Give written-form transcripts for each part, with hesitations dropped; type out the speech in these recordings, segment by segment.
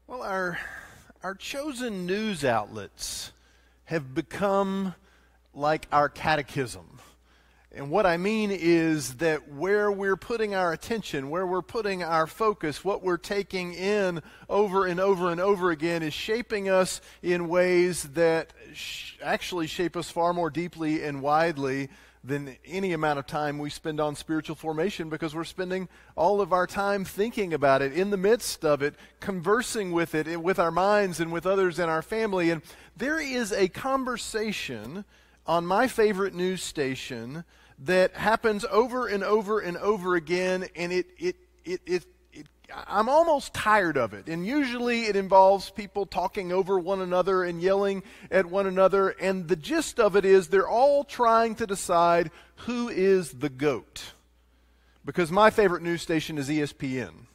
Well, our chosen news outlets have become like our catechism. And what I mean is that where we're putting our attention, where we're putting our focus, what we're taking in over and over and over again is shaping us in ways that actually shape us far more deeply and widely than any amount of time we spend on spiritual formation, because we're spending all of our time thinking about it, in the midst of it, conversing with it, with our minds and with others in our family. And there is a conversation on my favorite news station that happens over and over and over again, and I'm almost tired of it. And usually it involves people talking over one another and yelling at one another. And the gist of it is they're all trying to decide who is the GOAT. Because my favorite news station is ESPN.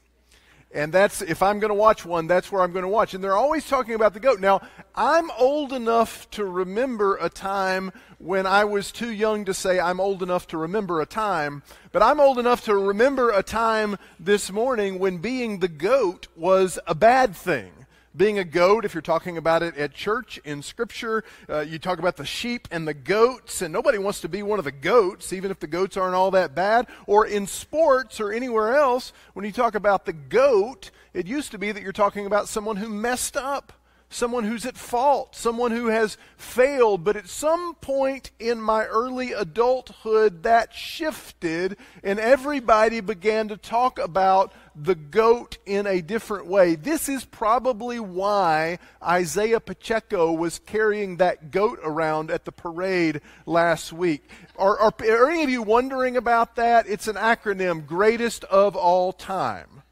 And that's, if I'm going to watch one, that's where I'm going to watch. And they're always talking about the GOAT. Now, I'm old enough to remember a time when I was too young to say I'm old enough to remember a time. But I'm old enough to remember a time this morning when being the GOAT was a bad thing. Being a goat, if you're talking about it at church, in Scripture, you talk about the sheep and the goats, and nobody wants to be one of the goats, even if the goats aren't all that bad. Or in sports or anywhere else, when you talk about the GOAT, it used to be that you're talking about someone who messed up, someone who's at fault, someone who has failed. But at some point in my early adulthood, that shifted, and everybody began to talk about the GOAT in a different way. This is probably why Isaiah Pacheco was carrying that goat around at the parade last week. Are any of you wondering about that? It's an acronym, greatest of all time.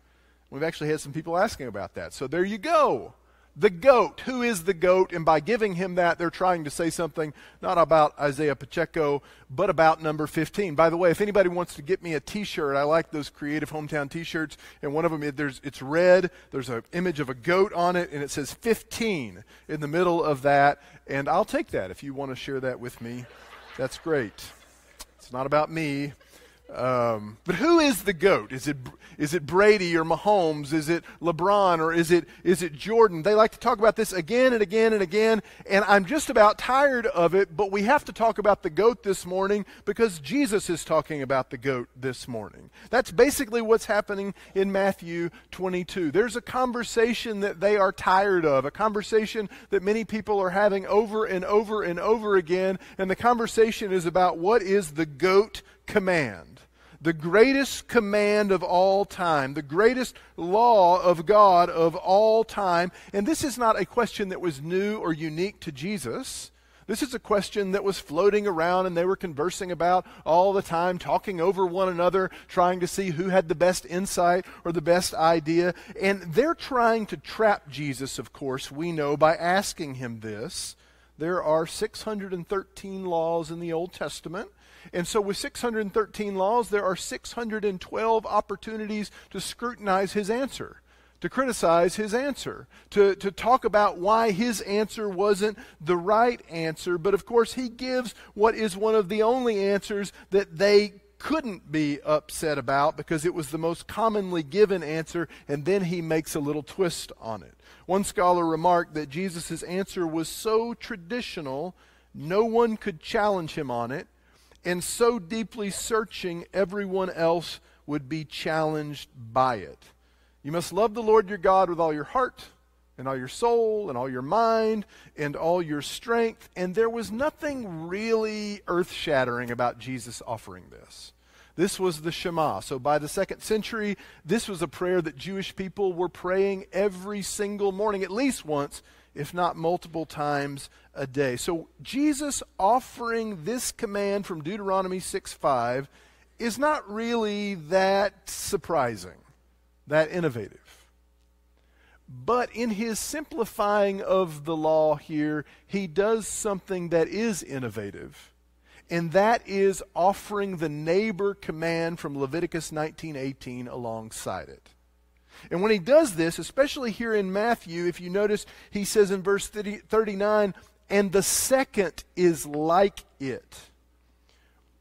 We've actually had some people asking about that. So there you go. The GOAT. Who is the GOAT? And by giving him that, they're trying to say something not about Isaiah Pacheco, but about number 15. By the way, if anybody wants to get me a t-shirt, I like those creative hometown t-shirts, and one of them, it's red, there's an image of a goat on it, and it says 15 in the middle of that, and I'll take that if you want to share that with me. That's great. It's not about me. But who is the GOAT? Is it Brady or Mahomes? Is it LeBron or is it Jordan? They like to talk about this again and again and again, and I'm just about tired of it, but we have to talk about the GOAT this morning because Jesus is talking about the GOAT this morning. That's basically what's happening in Matthew 22. There's a conversation that they are tired of, a conversation that many people are having over and over and over again, and the conversation is about what is the GOAT command. The greatest command of all time, the greatest law of God of all time. And this is not a question that was new or unique to Jesus. This is a question that was floating around and they were conversing about all the time, talking over one another, trying to see who had the best insight or the best idea. And they're trying to trap Jesus, of course, we know, by asking him this. There are 613 laws in the Old Testament. And so with 613 laws, there are 612 opportunities to scrutinize his answer, to criticize his answer, to talk about why his answer wasn't the right answer. But of course, he gives what is one of the only answers that they couldn't be upset about because it was the most commonly given answer, and then he makes a little twist on it. One scholar remarked that Jesus' answer was so traditional, no one could challenge him on it, and so deeply searching, everyone else would be challenged by it. You must love the Lord your God with all your heart and all your soul and all your mind and all your strength. And there was nothing really earth-shattering about Jesus offering this. This was the Shema. So by the 2nd century, this was a prayer that Jewish people were praying every single morning, at least once, if not multiple times a day. So Jesus offering this command from Deuteronomy 6:5 is not really that surprising, that innovative. But in his simplifying of the law here, he does something that is innovative, and that is offering the neighbor command from Leviticus 19:18 alongside it. And when he does this, especially here in Matthew, if you notice, he says in verse 39, and the second is like it,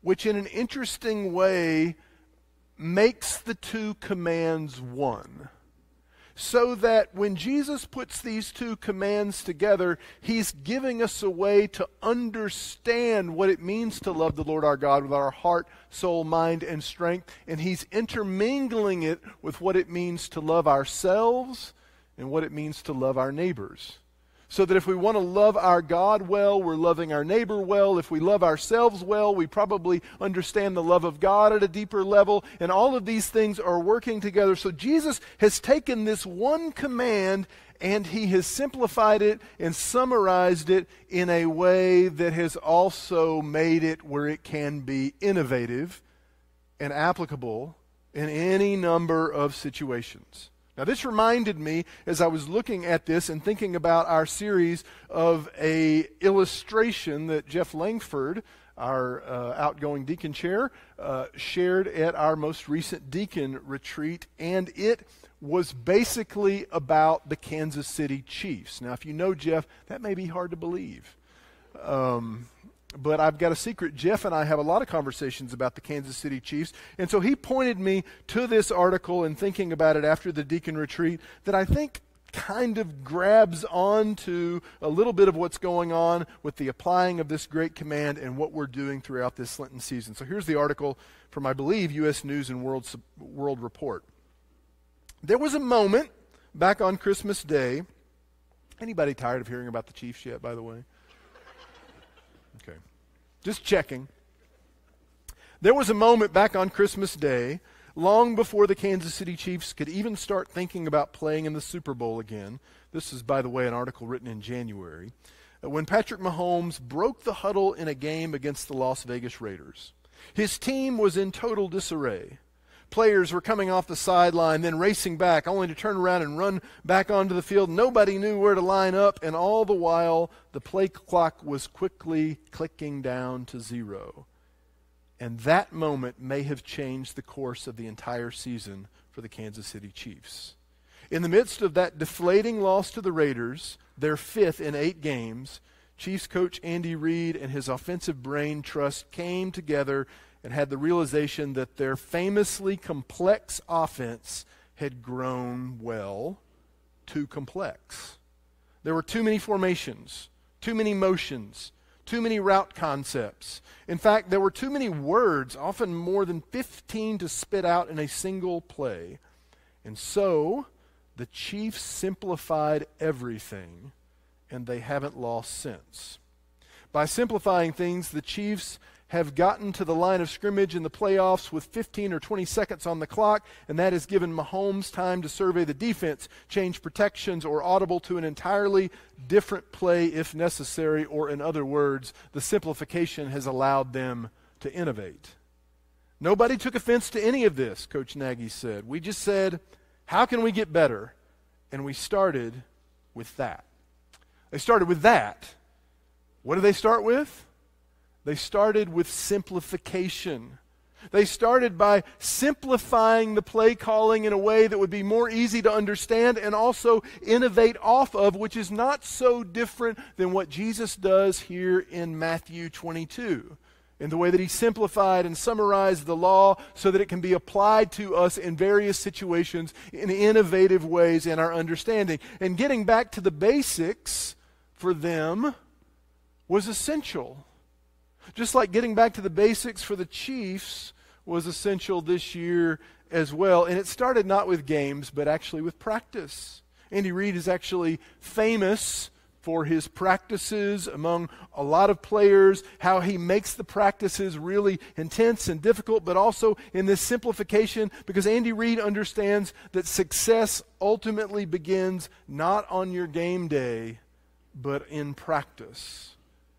which in an interesting way makes the two commands one. so that when Jesus puts these two commands together, he's giving us a way to understand what it means to love the Lord our God with our heart, soul, mind, and strength. And he's intermingling it with what it means to love ourselves and what it means to love our neighbors. So that if we want to love our God well, we're loving our neighbor well. If we love ourselves well, we probably understand the love of God at a deeper level. And all of these things are working together. So Jesus has taken this one command and he has simplified it and summarized it in a way that has also made it where it can be innovative and applicable in any number of situations. Now, this reminded me, as I was looking at this and thinking about our series, of a illustration that Jeff Langford, our outgoing deacon chair, shared at our most recent deacon retreat, and it was basically about the Kansas City Chiefs. Now, if you know Jeff, that may be hard to believe. But I've got a secret. Jeff and I have a lot of conversations about the Kansas City Chiefs. And so he pointed me to this article and thinking about it after the deacon retreat that I think kind of grabs onto a little bit of what's going on with the applying of this great command and what we're doing throughout this Lenten season. So here's the article from, I believe, U.S. News and World Report. There was a moment back on Christmas Day. Anybody tired of hearing about the Chiefs yet, by the way? Okay. Just checking. There was a moment back on Christmas Day, long before the Kansas City Chiefs could even start thinking about playing in the Super Bowl again. This is, by the way, an article written in January, when Patrick Mahomes broke the huddle in a game against the Las Vegas Raiders. His team was in total disarray. Players were coming off the sideline, then racing back, only to turn around and run back onto the field. Nobody knew where to line up, and all the while, the play clock was quickly clicking down to 0. And that moment may have changed the course of the entire season for the Kansas City Chiefs. In the midst of that deflating loss to the Raiders, their 5th in 8 games, Chiefs coach Andy Reid and his offensive brain trust came together and had the realization that their famously complex offense had grown, well, too complex. There were too many formations, too many motions, too many route concepts. In fact, there were too many words, often more than 15 to spit out in a single play. And so, the Chiefs simplified everything, and they haven't lost since. By simplifying things, the Chiefs have gotten to the line of scrimmage in the playoffs with 15 or 20 seconds on the clock, and that has given Mahomes time to survey the defense, change protections, or audible to an entirely different play if necessary, or in other words, the simplification has allowed them to innovate. Nobody took offense to any of this, Coach Nagy said. We just said, how can we get better? And we started with that. They started with that. What did they start with? They started with simplification. They started by simplifying the play calling in a way that would be more easy to understand and also innovate off of, which is not so different than what Jesus does here in Matthew 22, in the way that he simplified and summarized the law so that it can be applied to us in various situations in innovative ways in our understanding. And getting back to the basics for them was essential. Just like getting back to the basics for the Chiefs was essential this year as well. And it started not with games, but actually with practice. Andy Reid is actually famous for his practices among a lot of players, how he makes the practices really intense and difficult, but also in this simplification, because Andy Reid understands that success ultimately begins not on your game day, but in practice.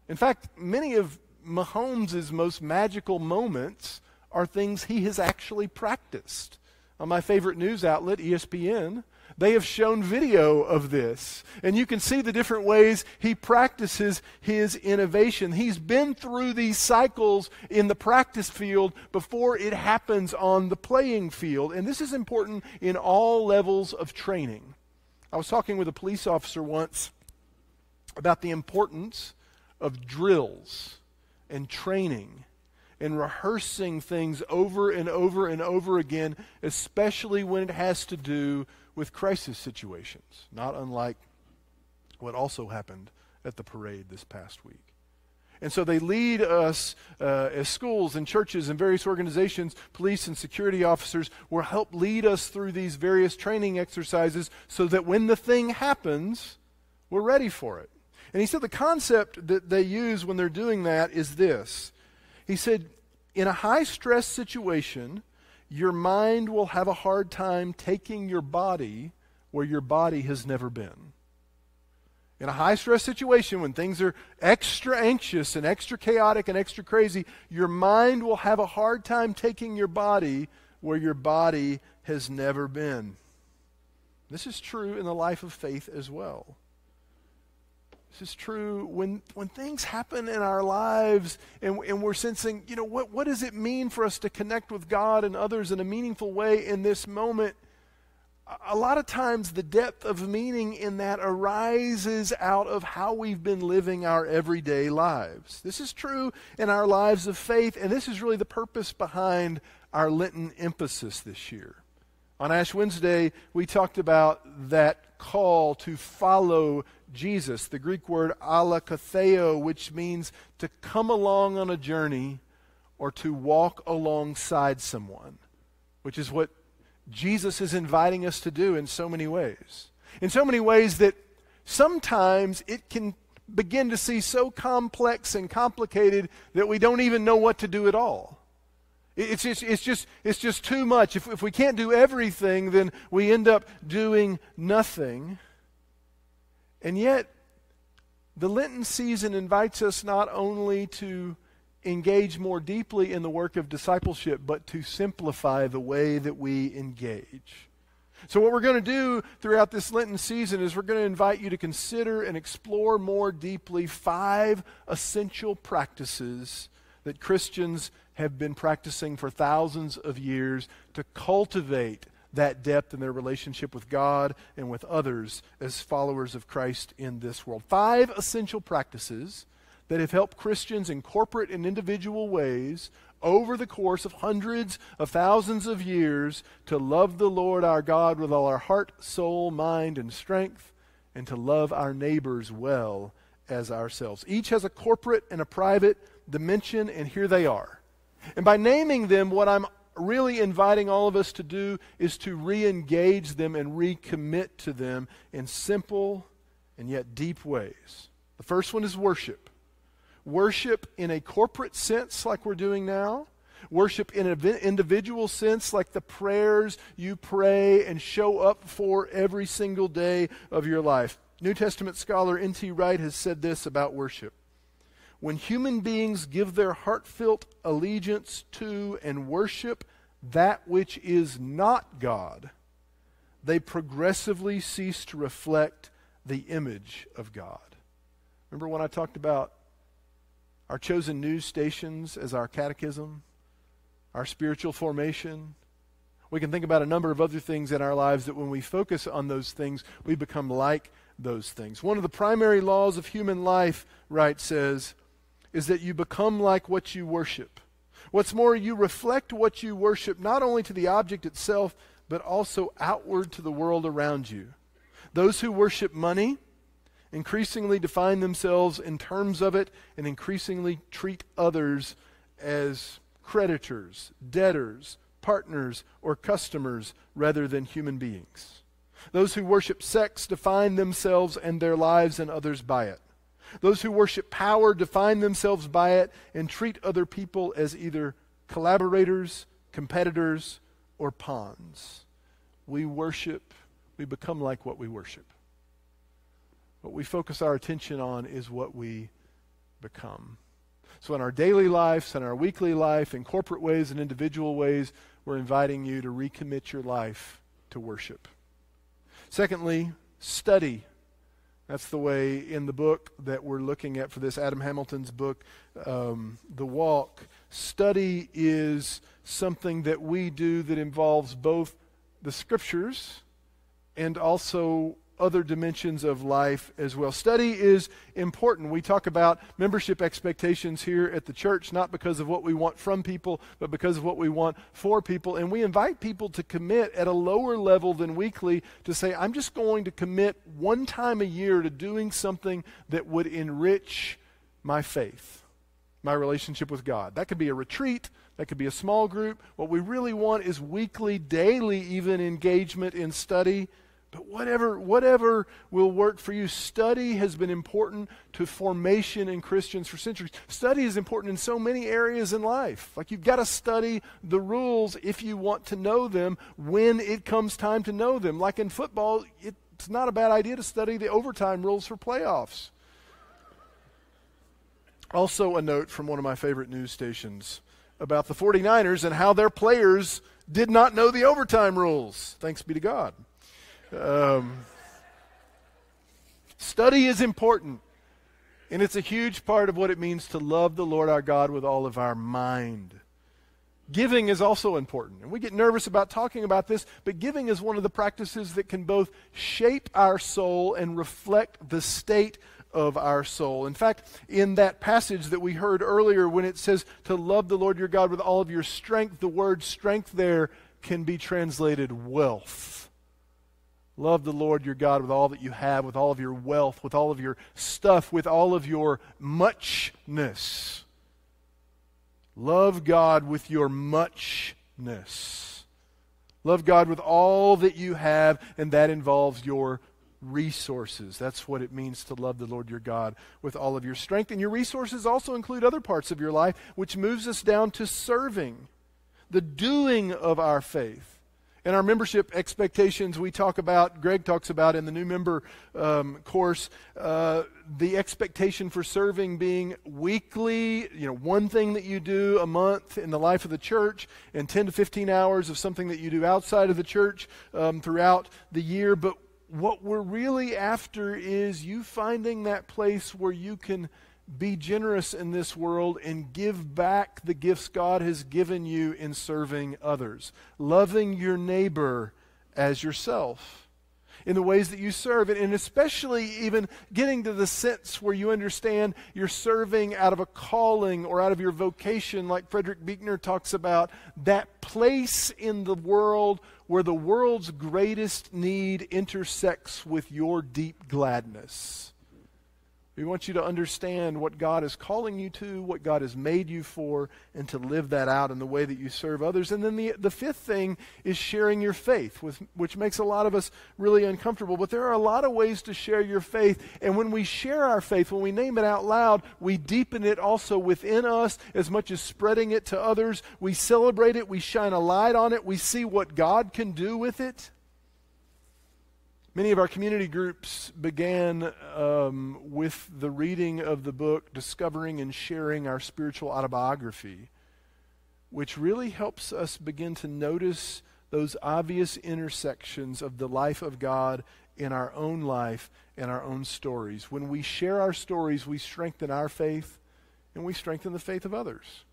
In fact, many of Mahomes' most magical moments are things he has actually practiced. On my favorite news outlet, ESPN, they have shown video of this. And you can see the different ways he practices his innovation. He's been through these cycles in the practice field before it happens on the playing field. And this is important in all levels of training. I was talking with a police officer once about the importance of drills and training and rehearsing things over and over and over again, especially when it has to do with crisis situations, not unlike what also happened at the parade this past week. And so they lead us as schools and churches and various organizations, police and security officers, will help lead us through these various training exercises so that when the thing happens, we're ready for it. And he said the concept that they use when they're doing that is this. He said, in a high-stress situation, your mind will have a hard time taking your body where your body has never been. In a high-stress situation, when things are extra anxious and extra chaotic and extra crazy, your mind will have a hard time taking your body where your body has never been. This is true in the life of faith as well. This is true when things happen in our lives and we're sensing, what does it mean for us to connect with God and others in a meaningful way in this moment? A lot of times the depth of meaning in that arises out of how we've been living our everyday lives. This is true in our lives of faith, and this is really the purpose behind our Lenten emphasis this year. On Ash Wednesday, we talked about that call to follow Jesus, the Greek word alakatheo, which means to come along on a journey or to walk alongside someone, which is what Jesus is inviting us to do in so many ways. In so many ways that sometimes it can begin to seem so complex and complicated that we don't even know what to do at all. It's just too much. If we can't do everything, then we end up doing nothing. And yet, the Lenten season invites us not only to engage more deeply in the work of discipleship, but to simplify the way that we engage. So what we're going to do throughout this Lenten season is we're going to invite you to consider and explore more deeply 5 essential practices that Christians have been practicing for thousands of years to cultivate that depth in their relationship with God and with others as followers of Christ in this world. 5 essential practices that have helped Christians in corporate and individual ways over the course of hundreds of thousands of years to love the Lord our God with all our heart, soul, mind, and strength, and to love our neighbors well as ourselves. Each has a corporate and a private dimension, and here they are. And by naming them, what I'm really inviting all of us to do is to re-engage them and recommit to them in simple and yet deep ways. The first one is worship. Worship in a corporate sense like we're doing now. Worship in an individual sense like the prayers you pray and show up for every single day of your life. New Testament scholar N.T. Wright has said this about worship. When human beings give their heartfelt allegiance to and worship that which is not God, they progressively cease to reflect the image of God. Remember when I talked about our chosen news stations as our catechism, our spiritual formation? We can think about a number of other things in our lives that when we focus on those things, we become like those things. One of the primary laws of human life, Wright says, is that you become like what you worship. What's more, you reflect what you worship not only to the object itself, but also outward to the world around you. Those who worship money increasingly define themselves in terms of it and increasingly treat others as creditors, debtors, partners, or customers rather than human beings. Those who worship sex define themselves and their lives and others by it. Those who worship power define themselves by it and treat other people as either collaborators, competitors, or pawns. We worship, we become like what we worship. What we focus our attention on is what we become. So in our daily lives, in our weekly life, in corporate ways and individual ways, we're inviting you to recommit your life to worship. Secondly, study. That's the way in the book that we're looking at for this, Adam Hamilton's book, The Walk. Study is something that we do that involves both the Scriptures and also other dimensions of life as well. Study is important. We talk about membership expectations here at the church, not because of what we want from people, but because of what we want for people. And we invite people to commit at a lower level than weekly to say, I'm just going to commit one time a year to doing something that would enrich my faith, my relationship with God. That could be a retreat. That could be a small group. What we really want is weekly, daily even engagement in study. But whatever will work for you. Study has been important to formation in Christians for centuries. Study is important in so many areas in life. Like you've got to study the rules if you want to know them when it comes time to know them. Like in football, it's not a bad idea to study the overtime rules for playoffs. Also a note from one of my favorite news stations about the 49ers and how their players did not know the overtime rules. Thanks be to God. Study is important, and it's a huge part of what it means to love the Lord our God with all of our mind. Giving is also important, and we get nervous about talking about this, but giving is one of the practices that can both shape our soul and reflect the state of our soul. In fact, in that passage that we heard earlier, when it says to love the Lord your God with all of your strength, the word strength there can be translated wealth. Love the Lord your God with all that you have, with all of your wealth, with all of your stuff, with all of your muchness. Love God with your muchness. Love God with all that you have, and that involves your resources. That's what it means to love the Lord your God with all of your strength. And your resources also include other parts of your life, which moves us down to serving, the doing of our faith. In our membership expectations, Greg talks about in the new member course, the expectation for serving being weekly, one thing that you do a month in the life of the church, and 10 to 15 hours of something that you do outside of the church throughout the year. But what we're really after is you finding that place where you can be generous in this world and give back the gifts God has given you in serving others. Loving your neighbor as yourself in the ways that you serve. And especially even getting to the sense where you understand you're serving out of a calling or out of your vocation, like Frederick Buechner talks about, that place in the world where the world's greatest need intersects with your deep gladness. We want you to understand what God is calling you to, what God has made you for, and to live that out in the way that you serve others. And then the fifth thing is sharing your faith, which makes a lot of us really uncomfortable. But there are a lot of ways to share your faith. And when we share our faith, when we name it out loud, we deepen it also within us as much as spreading it to others. We celebrate it. We shine a light on it. We see what God can do with it. Many of our community groups began with the reading of the book, Discovering and Sharing Our Spiritual Autobiography, which really helps us begin to notice those obvious intersections of the life of God in our own life and our own stories. When we share our stories, we strengthen our faith and we strengthen the faith of others.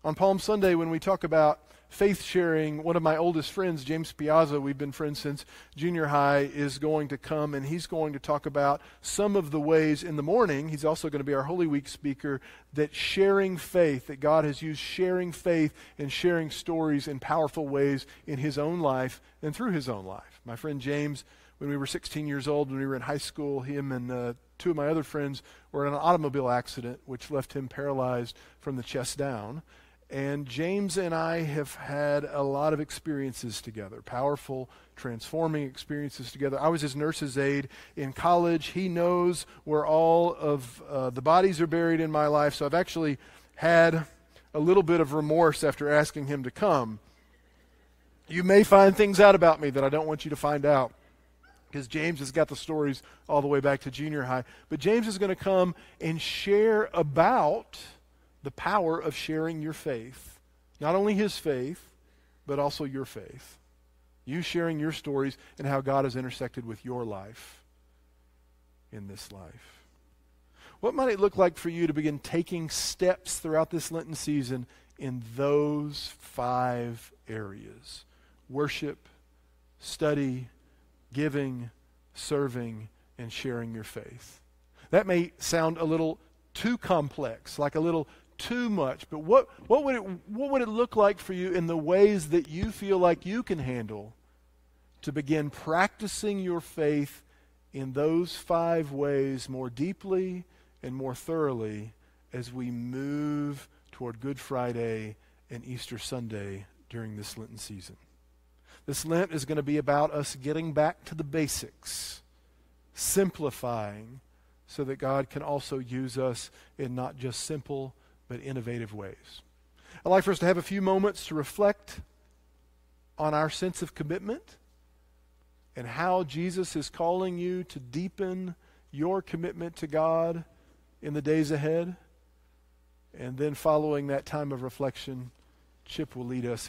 On Palm Sunday, when we talk about faith sharing, one of my oldest friends, James Piazza, we've been friends since junior high, is going to come, and he's going to talk about some of the ways in the morning, he's also going to be our Holy Week speaker, that sharing faith, that God has used sharing faith and sharing stories in powerful ways in his own life and through his own life. My friend James, when we were 16 years old, when we were in high school, him and two of my other friends were in an automobile accident, which left him paralyzed from the chest down. And James and I have had a lot of experiences together, powerful, transforming experiences together. I was his nurse's aide in college. He knows where all of the bodies are buried in my life, so I've actually had a little bit of remorse after asking him to come. You may find things out about me that I don't want you to find out, because James has got the stories all the way back to junior high. But James is going to come and share about the power of sharing your faith. Not only his faith, but also your faith. You sharing your stories and how God has intersected with your life in this life. What might it look like for you to begin taking steps throughout this Lenten season in those 5 areas? Worship, study, giving, serving and sharing your faith. That may sound a little too complex, like a little too much, but what would it look like for you in the ways that you feel like you can handle to begin practicing your faith in those 5 ways more deeply and more thoroughly as we move toward Good Friday and Easter Sunday during this Lenten season? This Lent is going to be about us getting back to the basics, simplifying, so that God can also use us in not just simple but innovative ways. I'd like for us to have a few moments to reflect on our sense of commitment and how Jesus is calling you to deepen your commitment to God in the days ahead. And then following that time of reflection, Chip will lead us